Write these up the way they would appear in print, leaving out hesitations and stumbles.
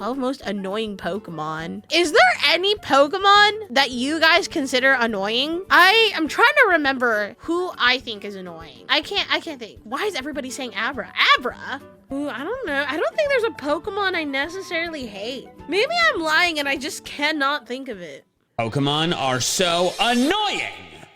12 most annoying Pokemon. Is there any Pokemon that you guys consider annoying? I'm trying to remember who I think is annoying. I can't think. Why is everybody saying Abra? Abra? Ooh, I don't know. I don't think there's a Pokemon I necessarily hate. Maybe I'm lying and I just cannot think of it. Pokemon are so annoying.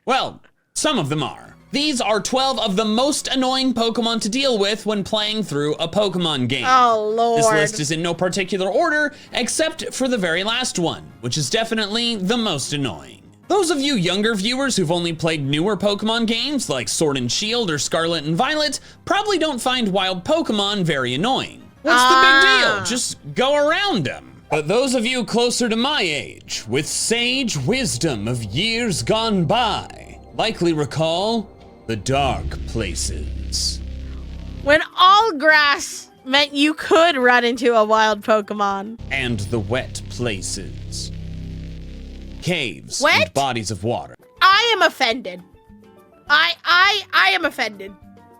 Well, some of them are. These are 12 of the most annoying Pokemon to deal with when playing through a Pokemon game. Oh, Lord. This list is in no particular order, except for the very last one, which is definitely the most annoying. Those of you younger viewers who've only played newer Pokemon games like Sword and Shield or Scarlet and Violet probably don't find wild Pokemon very annoying. What's the big deal? Just go around them. But those of you closer to my age, with sage wisdom of years gone by, likely recall the dark places. When all grass meant you could run into a wild Pokemon. And the wet places. Caves Wet? and bodies of water. I am offended. I am offended.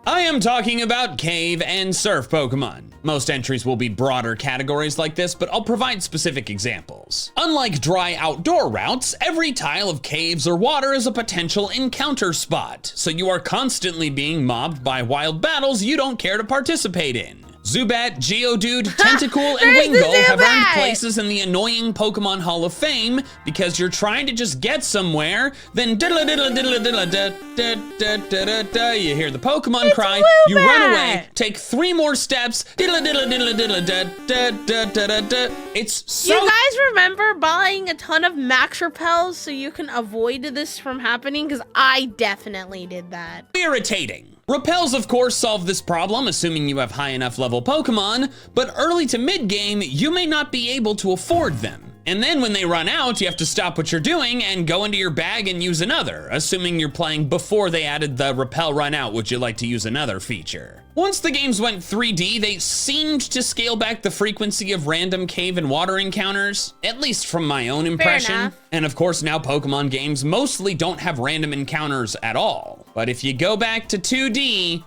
I am talking about cave and surf Pokemon. Most entries will be broader categories like this, but I'll provide specific examples. Unlike dry outdoor routes, every tile of caves or water is a potential encounter spot, so you are constantly being mobbed by wild battles you don't care to participate in. Zubat, Geodude, Tentacool, and Wingull have earned places in the annoying Pokemon Hall of Fame because you're trying to just get somewhere, then diddle diddle diddle diddle da da da da da, you hear the Pokemon cry, you run away, take 3 more steps, diddle diddle diddle diddle da da da da da. It's so. You guys remember buying a ton of Max Repels so you can avoid this from happening? Because I definitely did that. Irritating. Repels, of course, solve this problem, assuming you have high enough level Pokemon, but early to mid-game, you may not be able to afford them. And then when they run out, you have to stop what you're doing and go into your bag and use another, assuming you're playing before they added the Repel Run Out, would you like to use another feature? Once the games went 3D, they seemed to scale back the frequency of random cave and water encounters, at least from my own impression. And of course, now Pokemon games mostly don't have random encounters at all. But if you go back to 2D,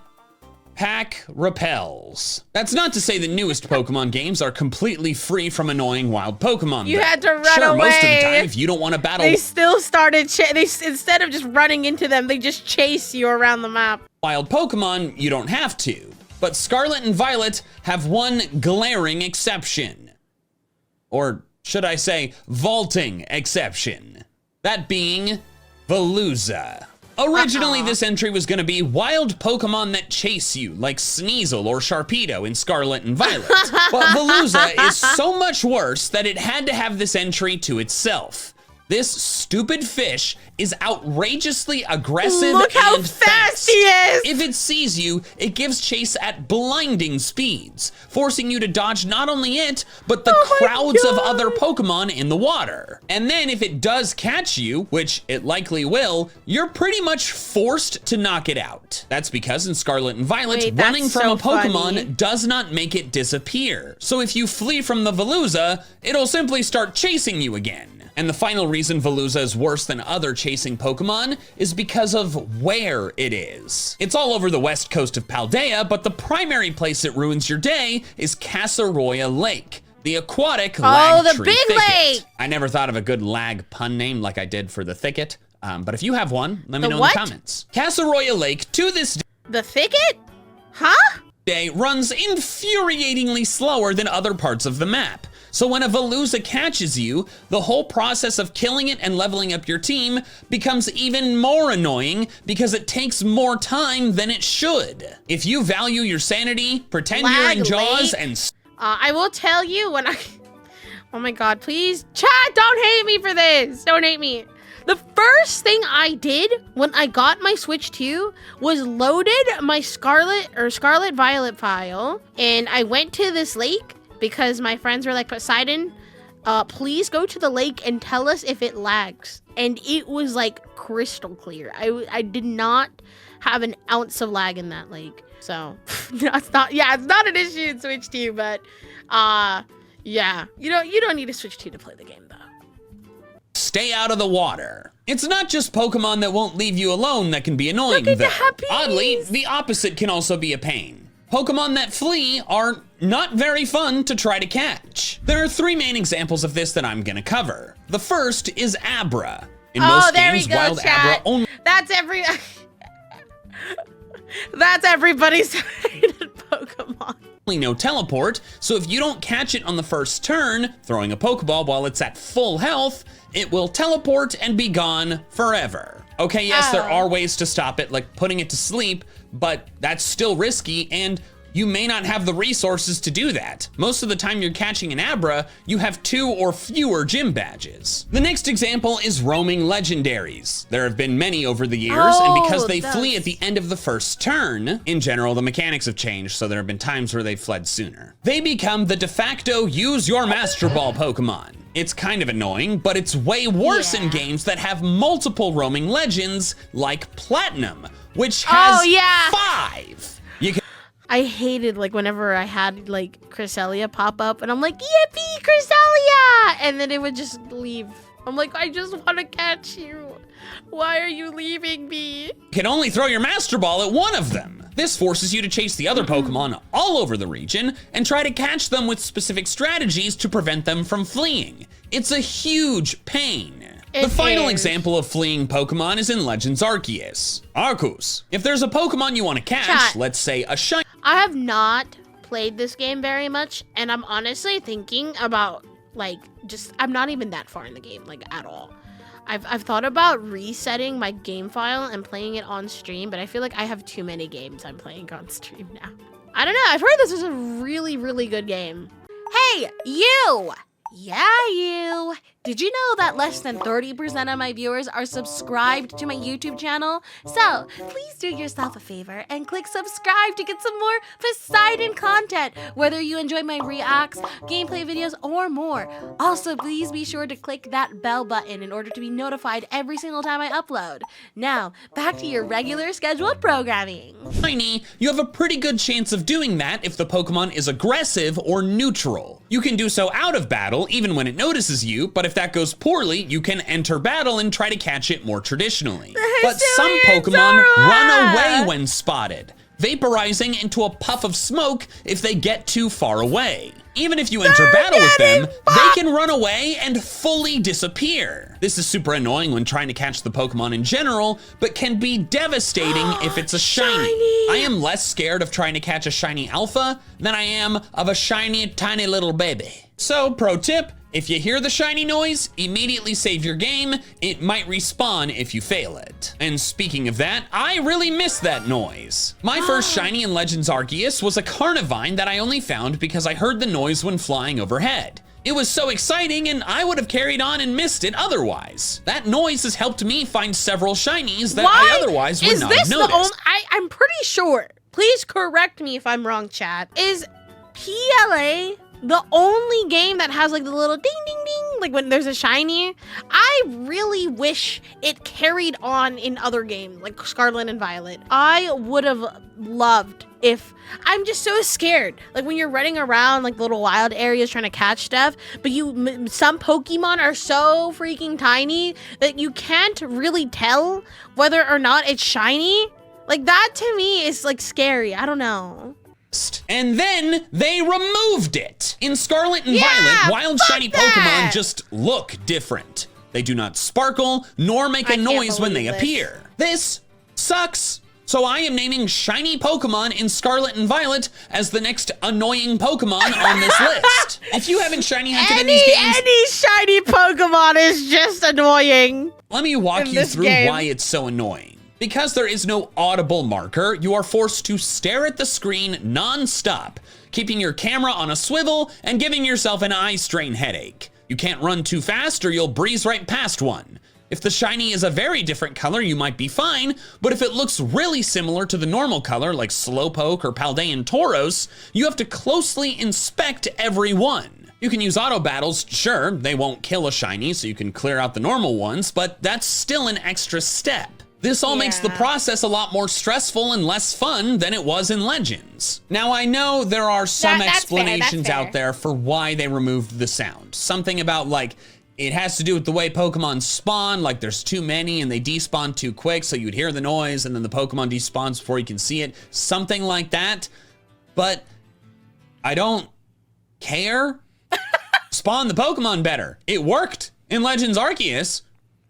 pack repels. That's not to say the newest Pokemon games are completely free from annoying wild Pokemon. You had to run sure, away. Most of the time, if you don't want to battle, they still started. Instead of just running into them, they just chase you around the map. Wild Pokemon, you don't have to. But Scarlet and Violet have one glaring exception. Or should I say, vaulting exception. That being Veluza. Originally, this entry was going to be wild Pokemon that chase you, like Sneasel or Sharpedo in Scarlet and Violet. But Veluza is so much worse that it had to have this entry to itself. This stupid fish is outrageously aggressive. Look how and fast he is! If it sees you, it gives chase at blinding speeds, forcing you to dodge not only it, but the crowds of other Pokemon in the water. And then if it does catch you, which it likely will, you're pretty much forced to knock it out. That's because in Scarlet and Violet, running from a Pokemon does not make it disappear. So if you flee from the Veluza, it'll simply start chasing you again. And the final reason Veluza is worse than other chasing Pokemon is because of where it is. It's all over the west coast of Paldea, but the primary place it ruins your day is Casaroya Lake, the aquatic lag tree big thicket. lake! I never thought of a good lag pun name like I did for the thicket, but if you have one, let me know in the comments. Casaroya Lake, to this The thicket? Huh? day, runs infuriatingly slower than other parts of the map. So when a Veluza catches you, the whole process of killing it and leveling up your team becomes even more annoying because it takes more time than it should. If you value your sanity, pretend you're in Jaws and... I will tell you when I... Oh my god, please. Chat, don't hate me for this. Don't hate me. The first thing I did when I got my Switch 2 was loaded my Scarlet Violet file, and I went to this lake because my friends were like, Poseidon, please go to the lake and tell us if it lags. And it was like crystal clear. I did not have an ounce of lag in that lake. So it's not an issue in Switch 2, but yeah. You don't need a Switch 2 to play the game though. Stay out of the water. It's not just Pokemon that won't leave you alone that can be annoying, though. Oddly, the opposite can also be a pain. Pokemon that flee are not very fun to try to catch. There are 3 main examples of this that I'm gonna cover. The first is Abra. In most games, wild Abra only— That's everybody's favorite Pokemon. No teleport, so if you don't catch it on the first turn, throwing a Pokeball while it's at full health, it will teleport and be gone forever. Okay, yes, there are ways to stop it, like putting it to sleep, but that's still risky, and you may not have the resources to do that. Most of the time you're catching an Abra, you have 2 or fewer gym badges. The next example is roaming Legendaries. There have been many over the years, and because they flee at the end of the first turn, in general, the mechanics have changed, so there have been times where they've fled sooner. They become the de facto use your Master Ball Pokemon. It's kind of annoying, but it's way worse in games that have multiple roaming legends, like Platinum, which has 5. I hated, like, whenever I had, like, Cresselia pop up, and I'm like, yippee, Cresselia! And then it would just leave. I'm like, I just want to catch you. Why are you leaving me? You can only throw your Master Ball at one of them. This forces you to chase the other Pokemon all over the region and try to catch them with specific strategies to prevent them from fleeing. It's a huge pain. The final example of fleeing Pokemon is in Legends Arceus. Arceus. If there's a Pokemon you want to catch, let's say a shiny— I have not played this game very much, and I'm honestly thinking about, like, I'm not even that far in the game, like, at all. I've thought about resetting my game file and playing it on stream, but I feel like I have too many games I'm playing on stream now. I don't know, I've heard this is a really, really good game. Hey, you! Yeah, you! Did you know that less than 30% of my viewers are subscribed to my YouTube channel? So, please do yourself a favor and click subscribe to get some more Poseidon content, whether you enjoy my reacts, gameplay videos, or more. Also, please be sure to click that bell button in order to be notified every single time I upload. Now, back to your regular scheduled programming. shiny, you have a pretty good chance of doing that if the Pokemon is aggressive or neutral. You can do so out of battle, even when it notices you, but if that goes poorly, you can enter battle and try to catch it more traditionally. But some Pokemon run away when spotted, vaporizing into a puff of smoke if they get too far away. Even if you enter battle with them, they can run away and fully disappear. This is super annoying when trying to catch the Pokemon in general, but can be devastating if it's a shiny. I am less scared of trying to catch a shiny alpha than I am of a shiny tiny little baby. So, pro tip, if you hear the shiny noise, immediately save your game. It might respawn if you fail it. And speaking of that, I really miss that noise. My first shiny in Legends Arceus was a Carnivine that I only found because I heard the noise when flying overhead. It was so exciting, and I would have carried on and missed it otherwise. That noise has helped me find several shinies that I otherwise would not have noticed. I'm pretty sure, please correct me if I'm wrong, chat, is PLA the only game that has like the little ding ding ding, like when there's a shiny? I really wish it carried on in other games like Scarlet and Violet. I would have loved if— I'm just so scared, like when you're running around like little wild areas trying to catch stuff, but some Pokemon are so freaking tiny that you can't really tell whether or not it's shiny. Like that to me is like scary. I don't know. And then they removed it. In Scarlet and Violet, wild shiny Pokemon just look different. They do not sparkle nor make a noise when they appear. This sucks. So I am naming shiny Pokemon in Scarlet and Violet as the next annoying Pokemon on this list. If you haven't shiny hunted in these games— any shiny Pokemon is just annoying. Let me walk you through why it's so annoying. Because there is no audible marker, you are forced to stare at the screen non-stop, keeping your camera on a swivel and giving yourself an eye strain headache. You can't run too fast or you'll breeze right past one. If the shiny is a very different color, you might be fine, but if it looks really similar to the normal color, like Slowpoke or Paldean Tauros, you have to closely inspect every one. You can use auto battles, sure, they won't kill a shiny, so you can clear out the normal ones, but that's still an extra step. This all makes the process a lot more stressful and less fun than it was in Legends. Now, I know there are some explanations out there for why they removed the sound. Something about like, it has to do with the way Pokemon spawn, like there's too many and they despawn too quick, so you'd hear the noise and then the Pokemon despawns before you can see it. Something like that. but I don't care. Spawn the Pokemon better. It worked in Legends Arceus.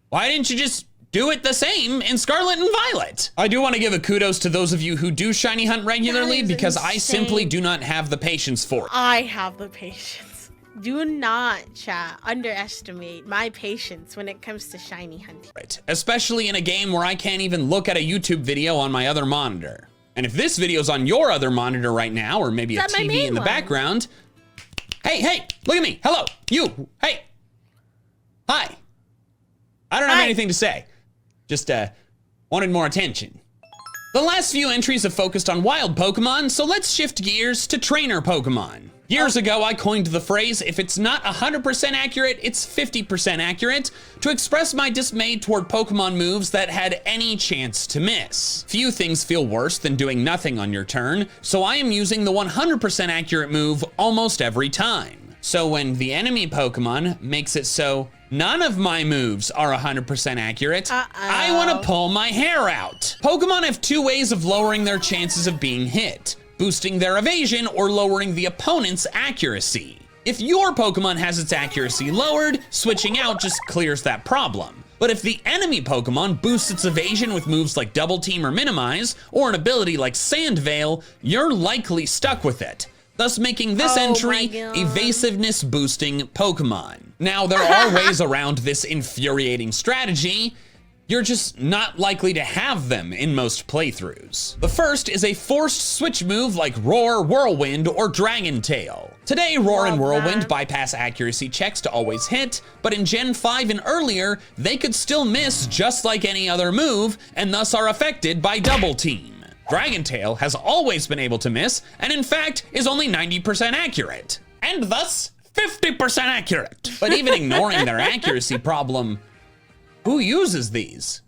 Why didn't you just do it the same in Scarlet and Violet? I do want to give a kudos to those of you who do shiny hunt regularly because I simply do not have the patience for it. I have the patience. Do not, chat, underestimate my patience when it comes to shiny hunting. Right. Especially in a game where I can't even look at a YouTube video on my other monitor. And if this video's on your other monitor right now, or maybe a TV in the background, hey, look at me. Hello, you, hey, hi. I don't have anything to say. Just wanted more attention. The last few entries have focused on wild Pokemon, so let's shift gears to trainer Pokemon. Years ago, I coined the phrase, if it's not 100% accurate, it's 50% accurate, to express my dismay toward Pokemon moves that had any chance to miss. Few things feel worse than doing nothing on your turn, so I am using the 100% accurate move almost every time. So when the enemy Pokemon makes it so none of my moves are 100% accurate, I want to pull my hair out. Pokemon have two ways of lowering their chances of being hit: boosting their evasion or lowering the opponent's accuracy. If your Pokemon has its accuracy lowered, switching out just clears that problem. But if the enemy Pokemon boosts its evasion with moves like Double Team or Minimize, or an ability like Sand Veil, you're likely stuck with it, thus making this entry evasiveness boosting Pokemon. Now, there are ways around this infuriating strategy. You're just not likely to have them in most playthroughs. The first is a forced switch move like Roar, Whirlwind, or Dragon Tail. Today, Roar and Whirlwind bypass accuracy checks to always hit, but in Gen 5 and earlier, they could still miss just like any other move, and thus are affected by Double Team. Dragon Tail has always been able to miss, and in fact, is only 90% accurate, and thus 50% accurate. But even ignoring their accuracy problem, who uses these?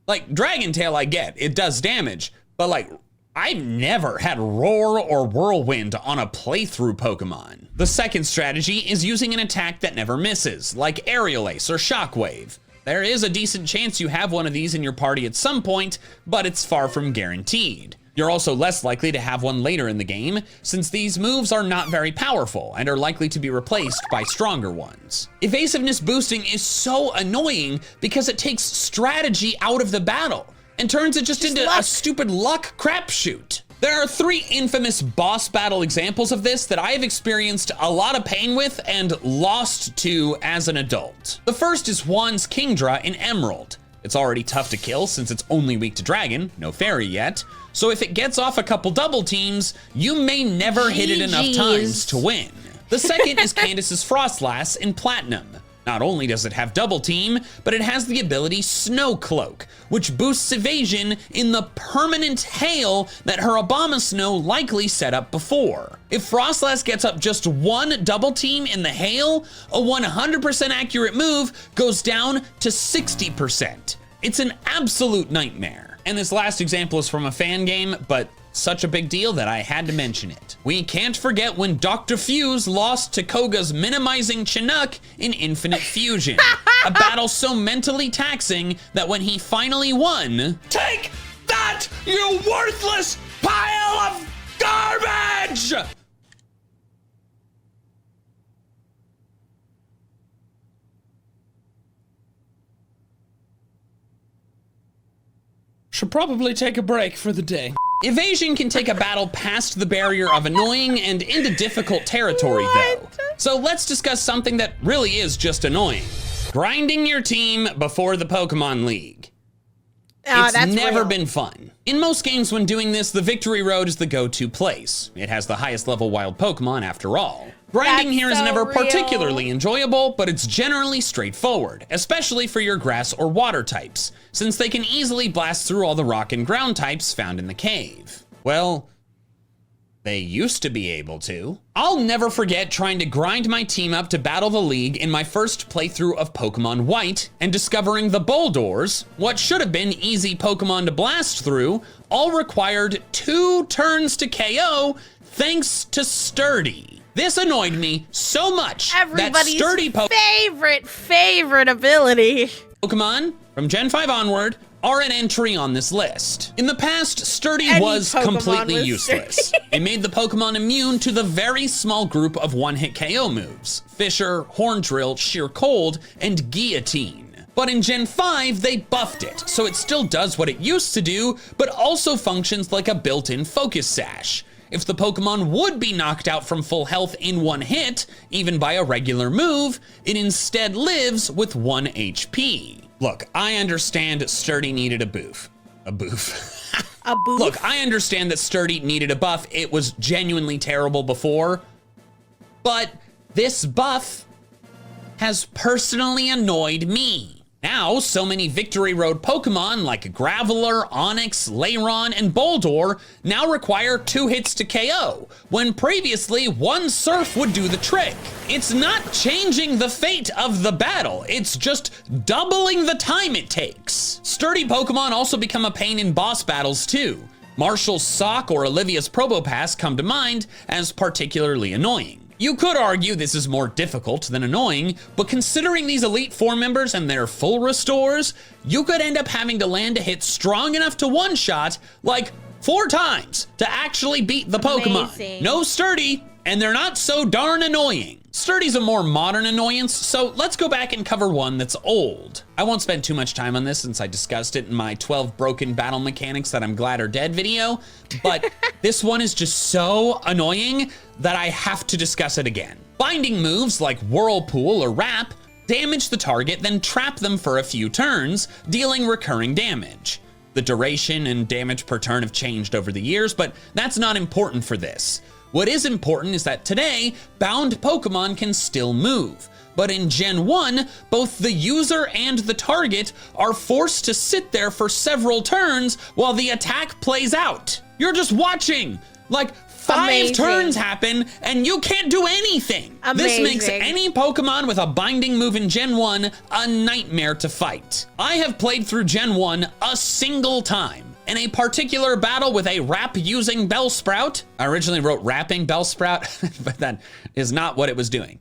Like, Dragon Tail I get, it does damage, but like, I've never had Roar or Whirlwind on a playthrough Pokemon. The second strategy is using an attack that never misses, like Aerial Ace or Shockwave. There is a decent chance you have one of these in your party at some point, but it's far from guaranteed. You're also less likely to have one later in the game, since these moves are not very powerful and are likely to be replaced by stronger ones. Evasiveness boosting is so annoying because it takes strategy out of the battle and turns it just into a stupid luck crapshoot. There are 3 infamous boss battle examples of this that I have experienced a lot of pain with and lost to as an adult. The first is Juan's Kingdra in Emerald. It's already tough to kill since it's only weak to Dragon, no Fairy yet. So if it gets off a couple double teams, you may never hit it enough times to win. The second is Candace's Frostlass in Platinum. Not only does it have Double Team, but it has the ability Snow Cloak, which boosts evasion in the permanent hail that her Abomasnow likely set up before. If Frostlass gets up just one Double Team in the hail, a 100% accurate move goes down to 60%. It's an absolute nightmare. And this last example is from a fan game, but such a big deal that I had to mention it. We can't forget when Dr. Fuse lost to Koga's minimizing Chinook in Infinite Fusion. A battle so mentally taxing that when he finally won, take that, you worthless pile of garbage! Should probably take a break for the day. Evasion can take a battle past the barrier of annoying and into difficult territory, though. So let's discuss something that really is just annoying. Grinding your team before the Pokemon League. It's never been fun. In most games when doing this, the Victory Road is the go-to place. It has the highest level wild Pokemon after all. Grinding here is never particularly enjoyable, but it's generally straightforward, especially for your grass or water types, since they can easily blast through all the rock and ground types found in the cave. Well, they used to be able to. I'll never forget trying to grind my team up to battle the league in my first playthrough of Pokemon White and discovering the Boldors, what should have been easy Pokemon to blast through, all required 2 turns to KO thanks to Sturdy. This annoyed me so much that Sturdy favorite ability. Pokemon from Gen 5 onward are an entry on this list. In the past, Sturdy Any was Pokemon completely was useless. It made the Pokemon immune to the very small group of one-hit KO moves: Fissure, Horn Drill, Sheer Cold, and Guillotine. But in Gen 5, they buffed it, so it still does what it used to do, but also functions like a built-in Focus Sash. If the Pokemon would be knocked out from full health in one hit, even by a regular move, it instead lives with 1 HP. Look, I understand Sturdy needed a boof. A boof. A boof? Look, I understand that Sturdy needed a buff. It was genuinely terrible before, but this buff has personally annoyed me. Now, so many Victory Road Pokemon like Graveler, Onix, Lairon, and Boldore now require 2 hits to KO, when previously 1 Surf would do the trick. It's not changing the fate of the battle, it's just doubling the time it takes. Sturdy Pokemon also become a pain in boss battles too. Marshall's Sock or Olivia's Probopass come to mind as particularly annoying. You could argue this is more difficult than annoying, but considering these Elite Four members and their full restores, you could end up having to land a hit strong enough to one-shot like 4 times to actually beat the Pokemon. Amazing. No Sturdy, and they're not so darn annoying. Sturdy's a more modern annoyance, so let's go back and cover one that's old. I won't spend too much time on this since I discussed it in my 12 broken battle mechanics that I'm glad are dead video, but this one is just so annoying that I have to discuss it again. Binding moves like Whirlpool or Wrap damage the target, then trap them for a few turns, dealing recurring damage. The duration and damage per turn have changed over the years, but that's not important for this. What is important is that today, bound Pokemon can still move. But in Gen 1, both the user and the target are forced to sit there for several turns while the attack plays out. You're just watching, like 5 Amazing. turns happen and you can't do anything. This Amazing. makes any Pokemon with a binding move in Gen 1 a nightmare to fight. I have played through Gen 1 a single time. In a particular battle with a Wrap-using Bellsprout. I originally wrote Rapping Bellsprout, but that is not what it was doing.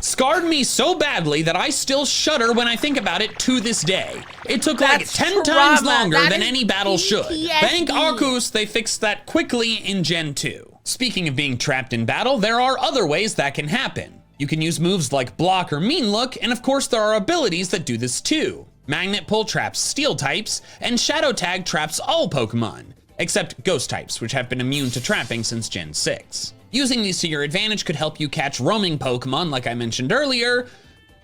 Scarred me so badly that I still shudder when I think about it to this day. It took like 10 times longer than any battle should. Thank Arceus, they fixed that quickly in Gen 2. Speaking of being trapped in battle, there are other ways that can happen. You can use moves like Block or Mean Look, and of course there are abilities that do this too. Magnet Pull traps Steel types, and Shadow Tag traps all Pokemon, except Ghost types, which have been immune to trapping since Gen 6. Using these to your advantage could help you catch roaming Pokemon like I mentioned earlier,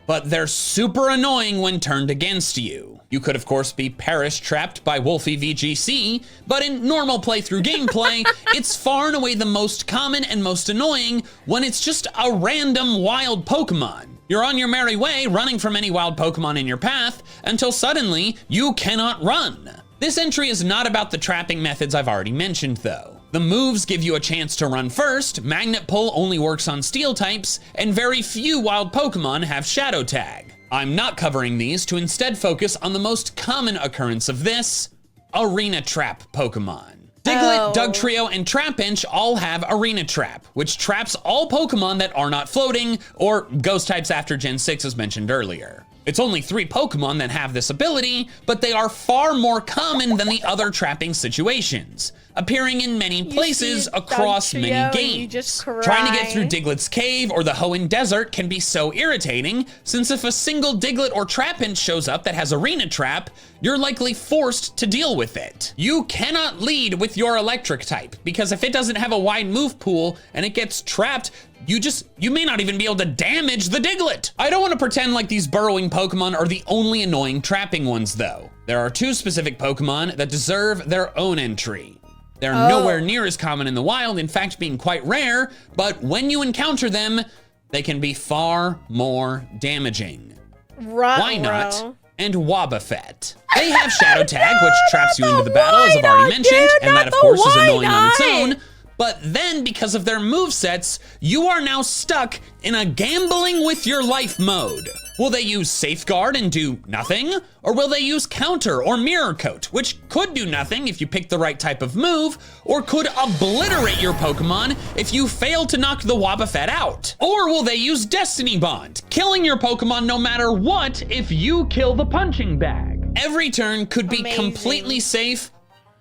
but they're super annoying when turned against you. You could of course be Perish trapped by Wolfie VGC, but in normal playthrough gameplay, it's far and away the most common and most annoying when it's just a random wild Pokemon. You're on your merry way, running from any wild Pokemon in your path, until suddenly you cannot run. This entry is not about the trapping methods I've already mentioned though. The moves give you a chance to run first, Magnet Pull only works on Steel types, and very few wild Pokemon have Shadow Tag. I'm not covering these to instead focus on the most common occurrence of this, Arena Trap Pokemon. Diglett, Dugtrio, and Trapinch all have Arena Trap, which traps all Pokemon that are not floating, or Ghost types after Gen 6 as mentioned earlier. It's only 3 Pokemon that have this ability, but they are far more common than the other trapping situations, appearing in many places across many games. Trying to get through Diglett's cave or the Hoenn Desert can be so irritating, since if a single Diglett or Trapinch shows up that has Arena Trap, you're likely forced to deal with it. You cannot lead with your electric type, because if it doesn't have a wide move pool and it gets trapped, you may not even be able to damage the Diglett. I don't want to pretend like these burrowing Pokemon are the only annoying trapping ones though. There are 2 specific Pokemon that deserve their own entry. They're nowhere near as common in the wild, in fact being quite rare, but when you encounter them, they can be far more damaging. Wynot and Wobbuffet. They have Shadow Tag, which traps you into the battle, as I've already mentioned, and that of course is annoying on its own. But then, because of their movesets, you are now stuck in a gambling with your life mode. Will they use Safeguard and do nothing? Or will they use Counter or Mirror Coat, which could do nothing if you pick the right type of move, or could obliterate your Pokemon if you fail to knock the Wobbuffet out? Or will they use Destiny Bond, killing your Pokemon no matter what if you kill the punching bag? Every turn could be completely safe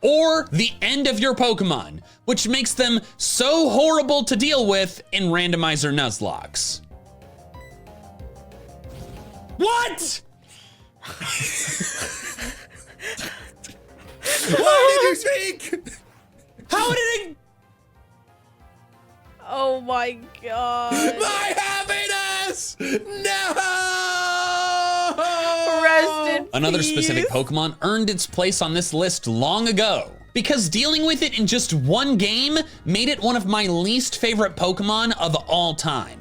or the end of your Pokemon, which makes them so horrible to deal with in Randomizer Nuzlocke. What? Why did you speak? How did it? Oh my god. My happiness! No! Rest in Another peace. specific Pokemon earned its place on this list long ago, because dealing with it in just one game made it one of my least favorite Pokemon of all time.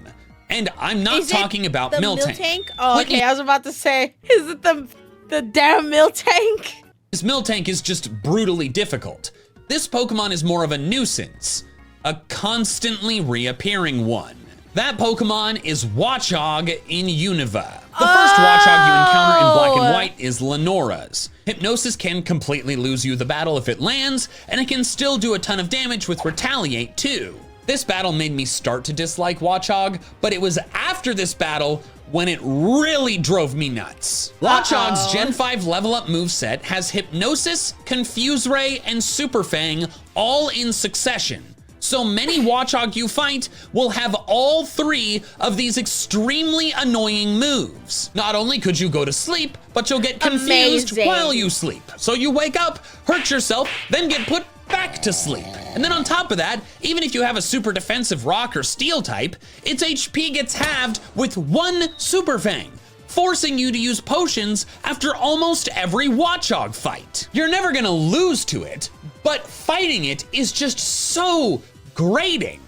And I'm not talking about Miltank. Oh, okay, I was about to say, is it the damn Miltank? This Miltank is just brutally difficult. This Pokemon is more of a nuisance, a constantly reappearing one. That Pokemon is Watchog in Unova. The first Watchog you encounter in Black and White is Lenora's. Hypnosis can completely lose you the battle if it lands, and it can still do a ton of damage with Retaliate too. This battle made me start to dislike Watchog, but it was after this battle when it really drove me nuts. Watchog's Gen 5 level up moveset has Hypnosis, Confuse Ray, and Super Fang all in succession. So many Watchog you fight will have all three of these extremely annoying moves. Not only could you go to sleep, but you'll get confused while you sleep. So you wake up, hurt yourself, then get put back to sleep. And then on top of that, even if you have a super defensive rock or steel type, its HP gets halved with one Super Fang, forcing you to use potions after almost every Watchog fight. You're never gonna lose to it, but fighting it is just so grating.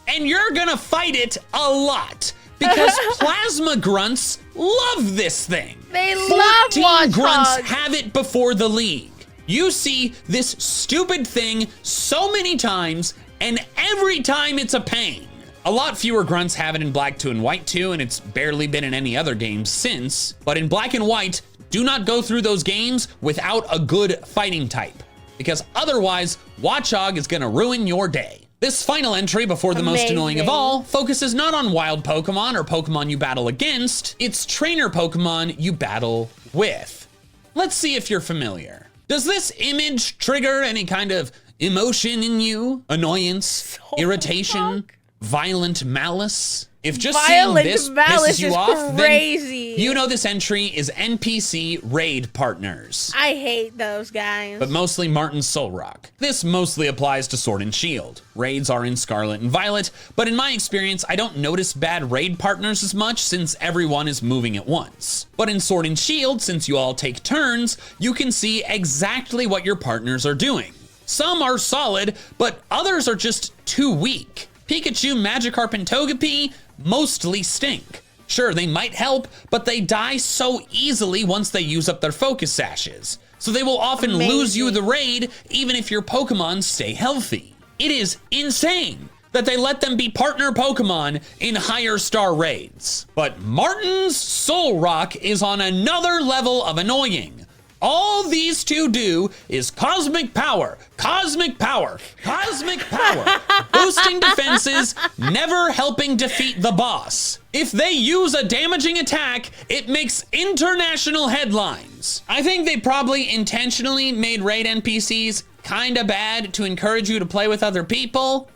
And you're gonna fight it a lot, because Plasma Grunts love this thing. They love 14 Grunts Watchog. have it before the league. You see this stupid thing so many times, and every time it's a pain. A lot fewer Grunts have it in Black 2 and White 2, and it's barely been in any other games since. But in Black and White, do not go through those games without a good fighting type, because otherwise, Watchog is gonna ruin your day. This final entry before the most annoying of all focuses not on wild Pokemon or Pokemon you battle against, it's trainer Pokemon you battle with. Let's see if you're familiar. Does this image trigger any kind of emotion in you? Annoyance, irritation, violent malice? If just seeing this pisses you off, crazy. then you know this entry is NPC raid partners. I hate those guys. But mostly Martin Solrock. This mostly applies to Sword and Shield. Raids are in Scarlet and Violet, but in my experience, I don't notice bad raid partners as much since everyone is moving at once. But in Sword and Shield, since you all take turns, you can see exactly what your partners are doing. Some are solid, but others are just too weak. Pikachu, Magikarp, and Togepi mostly stink. Sure, they might help, but they die so easily once they use up their focus sashes. So they will often lose you the raid even if your Pokemon stay healthy. It is insane that they let them be partner Pokemon in higher star raids. But Martin's Solrock is on another level of annoying. All these two do is cosmic power, cosmic power, cosmic power, boosting defenses, never helping defeat the boss. If they use a damaging attack, it makes international headlines. I think they probably intentionally made raid NPCs kinda bad to encourage you to play with other people,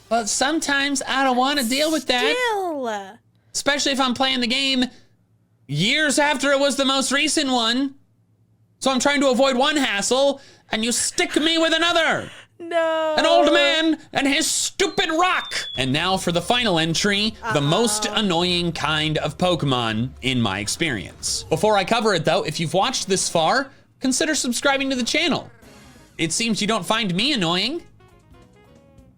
but sometimes I don't want to deal with that. Especially if I'm playing the game years after it was the most recent one. So I'm trying to avoid one hassle, and you stick me with another. No. An old man and his stupid rock. And now for the final entry, the most annoying kind of Pokemon in my experience. Before I cover it though, if you've watched this far, consider subscribing to the channel. It seems you don't find me annoying.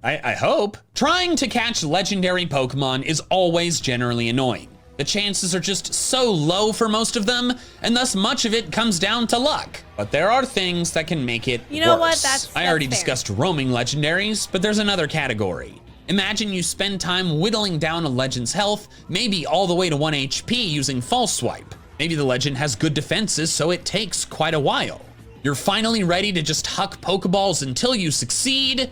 I hope. Trying to catch legendary Pokemon is always generally annoying. The chances are just so low for most of them, and thus much of it comes down to luck. But there are things that can make it You know worse. what? I already that's fair. discussed roaming legendaries, but there's another category. Imagine you spend time whittling down a legend's health, maybe all the way to 1 HP using False Swipe. Maybe the legend has good defenses, so it takes quite a while. You're finally ready to just huck Pokeballs until you succeed,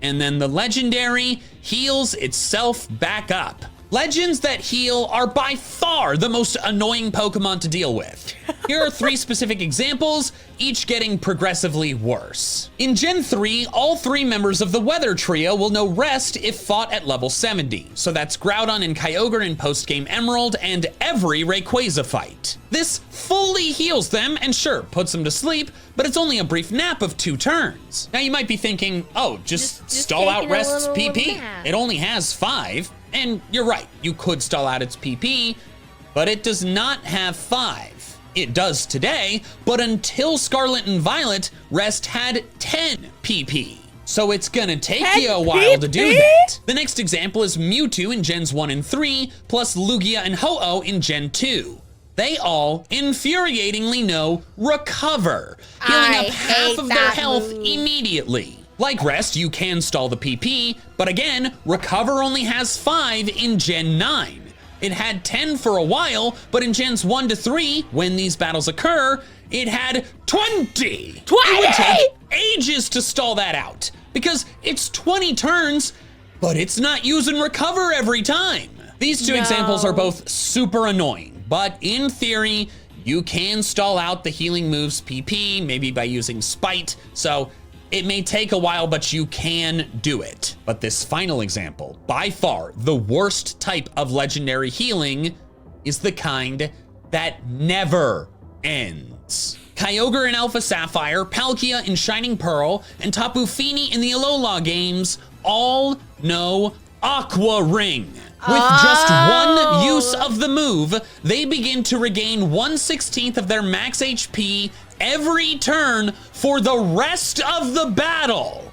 and then the legendary heals itself back up. Legends that heal are by far the most annoying Pokemon to deal with. Here are 3 specific examples, each getting progressively worse. In Gen 3, all 3 members of the Weather Trio will know Rest if fought at level 70. So that's Groudon and Kyogre in Post-Game Emerald and every Rayquaza fight. This fully heals them and sure, puts them to sleep, but it's only a brief nap of 2 turns. Now you might be thinking, oh, just stall out Rest's PP. It only has 5. And you're right, you could stall out its PP, but it does not have 5. It does today, but until Scarlet and Violet, Rest had 10 PP. So it's gonna take you a while to do that. The next example is Mewtwo in Gens 1 and 3, plus Lugia and Ho-Oh in Gen 2. They all infuriatingly know Recover, healing up half of their health immediately. Like Rest, you can stall the PP, but again, Recover only has 5 in Gen 9. It had 10 for a while, but in Gens 1 to 3, when these battles occur, it had 20! 20! It would take ages to stall that out, because it's 20 turns, but it's not using Recover every time. These 2 examples are both super annoying, but in theory, you can stall out the healing moves PP, maybe by using Spite, so it may take a while, but you can do it. But this final example, by far the worst type of legendary healing, is the kind that never ends. Kyogre in Alpha Sapphire, Palkia in Shining Pearl, and Tapu Fini in the Alola games all know Aqua Ring. With just 1 use of the move, they begin to regain 1/16 of their max HP every turn for the rest of the battle.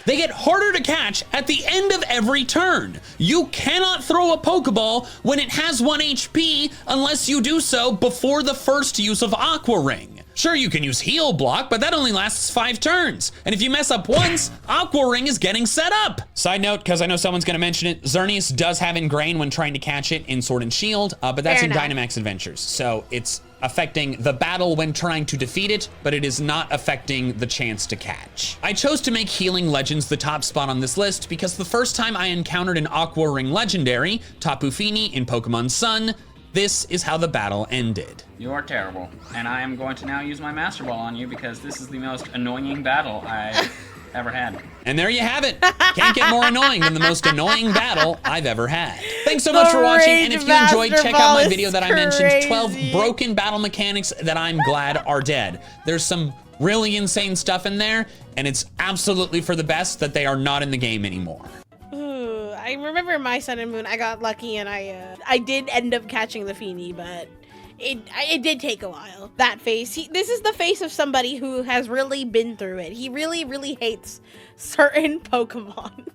They get harder to catch at the end of every turn. You cannot throw a Pokeball when it has 1 HP unless you do so before the first use of Aqua Ring. Sure, you can use Heal Block, but that only lasts 5 turns. And if you mess up once, Aqua Ring is getting set up. Side note, because I know someone's gonna mention it, Xerneas does have Ingrain when trying to catch it in Sword and Shield, but that's in Dynamax Adventures. So it's affecting the battle when trying to defeat it, but it is not affecting the chance to catch. I chose to make Healing Legends the top spot on this list because the first time I encountered an Aqua Ring Legendary, Tapu Fini in Pokemon Sun, this is how the battle ended. You are terrible, and I am going to now use my Master Ball on you because this is the most annoying battle I've ever had. And there you have it. Can't get more annoying than the most annoying battle I've ever had. Thanks so much for watching, and if you enjoyed, check out my video that I mentioned, 12 broken battle mechanics that I'm glad are dead. There's some really insane stuff in there, and it's absolutely for the best that they are not in the game anymore. I remember my Sun and Moon, I got lucky and I did end up catching the Fini, but it did take a while. That face, this is the face of somebody who has really been through it. He really, really hates certain Pokemon.